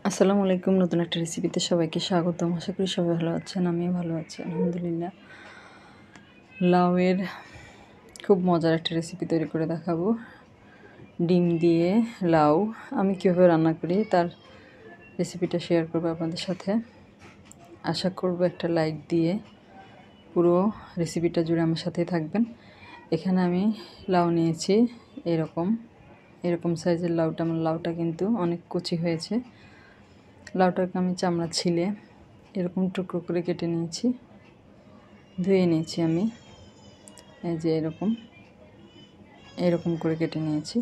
আসসালামু আলাইকুম। নতুন একটা রেসিপিতে সবাইকে স্বাগতম। আশা করি সবাই ভালো আছেন, আমিও ভালো আছি আলহামদুলিল্লাহ। লাউয়ের খুব মজার একটা রেসিপি তৈরি করে দেখাবো। ডিম দিয়ে লাউ আমি কীভাবে রান্না করি তার রেসিপিটা শেয়ার করবো আপনাদের সাথে। আশা করব একটা লাইক দিয়ে পুরো রেসিপিটা জুড়ে আমার সাথেই থাকবেন। এখানে আমি লাউ নিয়েছি এরকম সাইজের লাউটা। আমার লাউটা কিন্তু অনেক কচি হয়েছে। লাউটাকে আমি চামড়া ছিলে এরকম টুকরো করে কেটে নিয়েছি, ধুয়ে নিয়েছি। আমি এই যে এরকম করে কেটে নিয়েছি,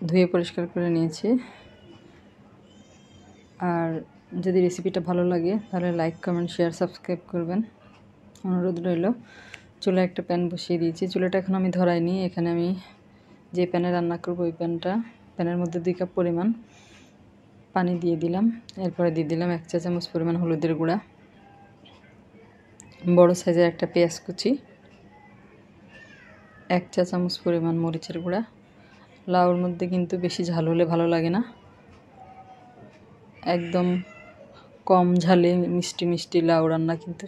ধুয়ে পরিষ্কার করে নিয়েছি। আর যদি রেসিপিটা ভালো লাগে তাহলে লাইক, কমেন্ট, শেয়ার, সাবস্ক্রাইব করবেন, অনুরোধ রইল। চুলায় একটা প্যান বসিয়ে দিয়েছি। চুলাটা এখন আমি ধরাইনি। এখানে আমি যে প্যানে রান্না করব ওই প্যানের মধ্যে 2 কাপ পরিমাণ পানি দিয়ে দিলাম। এরপরে দিয়ে দিলাম 1 চা চামচ পরিমাণ হলুদের গুঁড়া, বড় সাইজের একটা পেঁয়াজ কুচি, 1 চা চামচ পরিমাণ মরিচের গুঁড়া। লাউর মধ্যে কিন্তু বেশি ঝাল হলে ভালো লাগে না, একদম কম ঝালে মিষ্টি মিষ্টি লাউ রান্না কিন্তু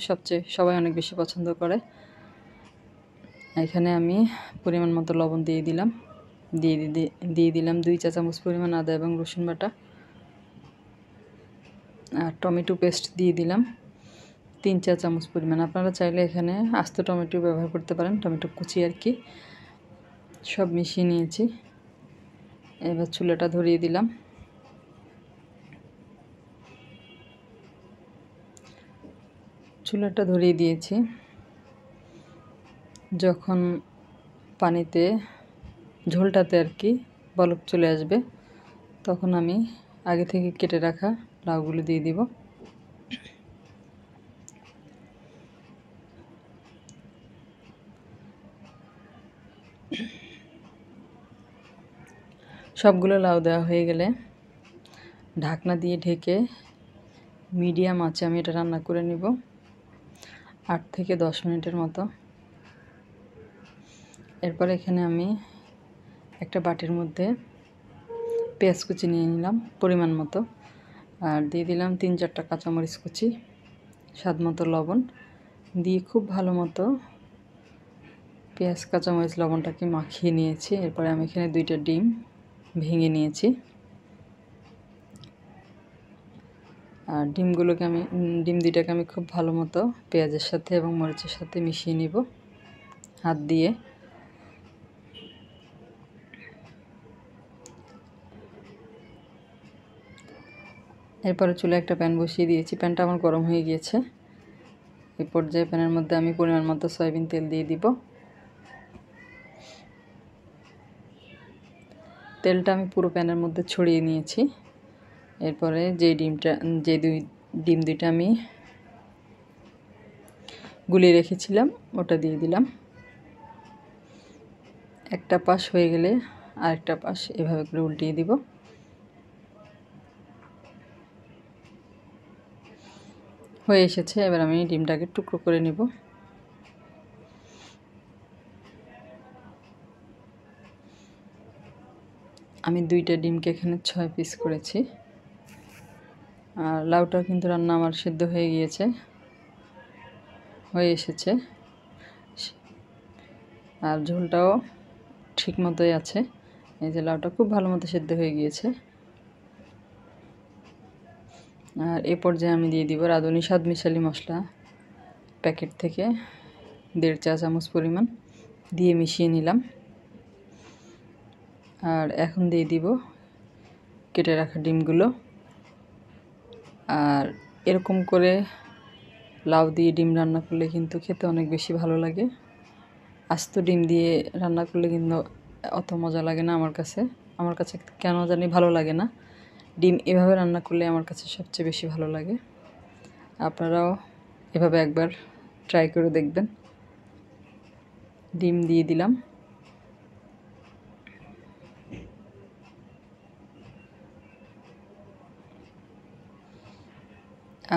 সবাই অনেক বেশি পছন্দ করে। এখানে আমি পরিমাণ মতো লবণ দিয়ে দিলাম 2 চা চামচ পরিমাণ আদা এবং রসুন বাটা। আর টমেটো পেস্ট দিয়ে দিলাম 3 চা চামচ পরিমাণ। আপনারা চাইলে এখানে আস্ত টমেটো ব্যবহার করতে পারেন, টমেটো কুচি আর কি। সব মিশিয়ে নিয়েছি। এবার চুলাটা ধরিয়ে দিলাম। চুলাটা ধরিয়ে দিয়েছি। যখন পানিতে ঝোলটাতে আর কি বলক চলে আসবে তখন আমি আগে থেকে কেটে রাখা লাউগুলো দিয়ে দিব। সবগুলো লাউ দেওয়া হয়ে গেলে ঢাকনা দিয়ে ঢেকে মিডিয়াম আঁচে আমি এটা রান্না করে নিব 8 থেকে 10 মিনিটের মতো। এরপর এখানে আমি একটা বাটির মধ্যে পেঁয়াজ কুচি নিয়ে নিলাম পরিমাণ মতো, আর দিয়ে দিলাম 3-4টা কাঁচামরিচ কুচি, স্বাদ মতো লবণ দিয়ে খুব ভালো মতো পেঁয়াজ, কাঁচামরিচ, লবণটাকে মাখিয়ে নিয়েছি। এরপরে আমি এখানে 2টা ডিম ভেঙে নিয়েছি। আর ডিম 2টাকে আমি খুব ভালো মতো পেঁয়াজের সাথে এবং মরিচের সাথে মিশিয়ে নিব হাত দিয়ে। এরপরে চুলায় একটা প্যান বসিয়ে দিয়েছি। প্যানটা আমার গরম হয়ে গিয়েছে। এই পর্যায়ে প্যানের মধ্যে আমি পরিমাণ মতো সয়াবিন তেল দিয়ে দিব। তেলটা আমি পুরো প্যানের মধ্যে ছড়িয়ে নিয়েছি। এরপরে যে ডিম 2টা আমি গুলিয়ে রেখেছিলাম ওটা দিয়ে দিলাম। একটা পাশ হয়ে গেলে আরেকটা পাশ এভাবে করে উল্টিয়ে দিব। হয়ে এসেছে। এবার আমি ডিমটাকে টুকরো করে নিব। আমি 2টা ডিমকে এখানে 6 পিস করেছি। আর লাউটা কিন্তু রান্না আমার সিদ্ধ হয়ে গিয়েছে, হয়ে এসেছে। আর ঝোলটাও ঠিক মতোই আছে। এই যে লাউটা খুব ভালো মতো সিদ্ধ হয়ে গিয়েছে। আর এ পর্যায়ে আমি দিয়ে দিব রাঁধুনি স্বাদ মিশালি মশলা প্যাকেট থেকে 1.5 চা চামচ পরিমাণ দিয়ে মিশিয়ে নিলাম। আর এখন দিয়ে দিব কেটে রাখা ডিমগুলো। আর এরকম করে লাউ দিয়ে ডিম রান্না করলে কিন্তু খেতে অনেক বেশি ভালো লাগে। আস্ত ডিম দিয়ে রান্না করলে কিন্তু অত মজা লাগে না আমার কাছে কেন জানি ভালো লাগে না। ডিম এভাবে রান্না করলে আমার কাছে সবচেয়ে বেশি ভালো লাগে। আপনারাও এভাবে একবার ট্রাই করে দেখবেন। ডিম দিয়ে দিলাম।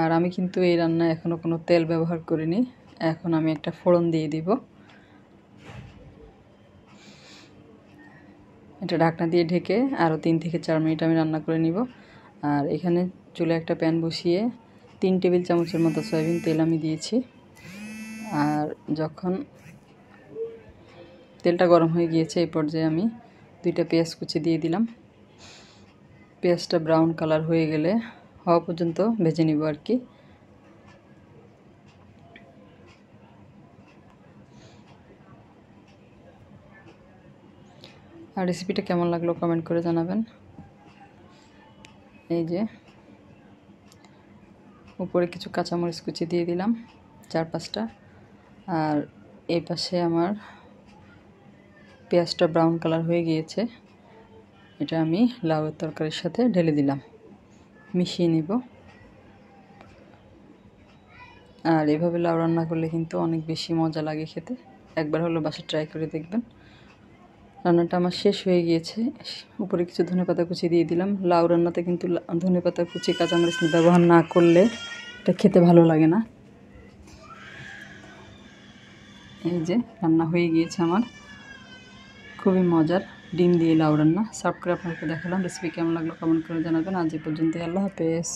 আর আমি কিন্তু এই রান্নায় এখনও কোনো তেল ব্যবহার করিনি। এখন আমি একটা ফোড়ন দিয়ে দিব। এটা ঢাকনা দিয়ে ঢেকে আরও 3 থেকে 4 মিনিট আমি রান্না করে নিব। আর এখানে চুলে একটা প্যান বসিয়ে 3 টেবিল চামচের মতো সয়াবিন তেল আমি দিয়েছি। আর যখন তেলটা গরম হয়ে গিয়েছে এই পর্যায়ে আমি 2টা পেঁয়াজ কুচি দিয়ে দিলাম। পেঁয়াজটা ব্রাউন কালার হয়ে গেলে হওয়া পর্যন্ত ভেজে নিব আর কি। আর রেসিপিটা কেমন লাগলো কমেন্ট করে জানাবেন। এই যে উপরে কিছু কাঁচামরিচ কুচি দিয়ে দিলাম 4-5টা। আর এই পাশে আমার পেঁয়াজটা ব্রাউন কালার হয়ে গিয়েছে, এটা আমি লাউয়ের তরকারির সাথে ঢেলে দিলাম, মিশিয়ে নিব। আর এভাবে লাউ রান্না করলে কিন্তু অনেক বেশি মজা লাগে খেতে, একবার হলো বাসায় ট্রাই করে দেখবেন। রান্নাটা আমার শেষ হয়ে গিয়েছে, উপরে কিছু ধনেপাতা কুচি দিয়ে দিলাম। লাউ রান্নাতে কিন্তু ধনেপাতা কুচি কাঁচামরিচ ব্যবহার না করলে এটা খেতে ভালো লাগে না। এই যে রান্না হয়ে গিয়েছে আমার, খুবই মজার ডিম দিয়ে লাউ রান্না। সার্ভ করে আপনাকে দেখালাম। রেসিপি কেমন লাগলো কমেন্ট করে জানাবেন। আজ এই পর্যন্তই, আল্লাহ হাফেজ।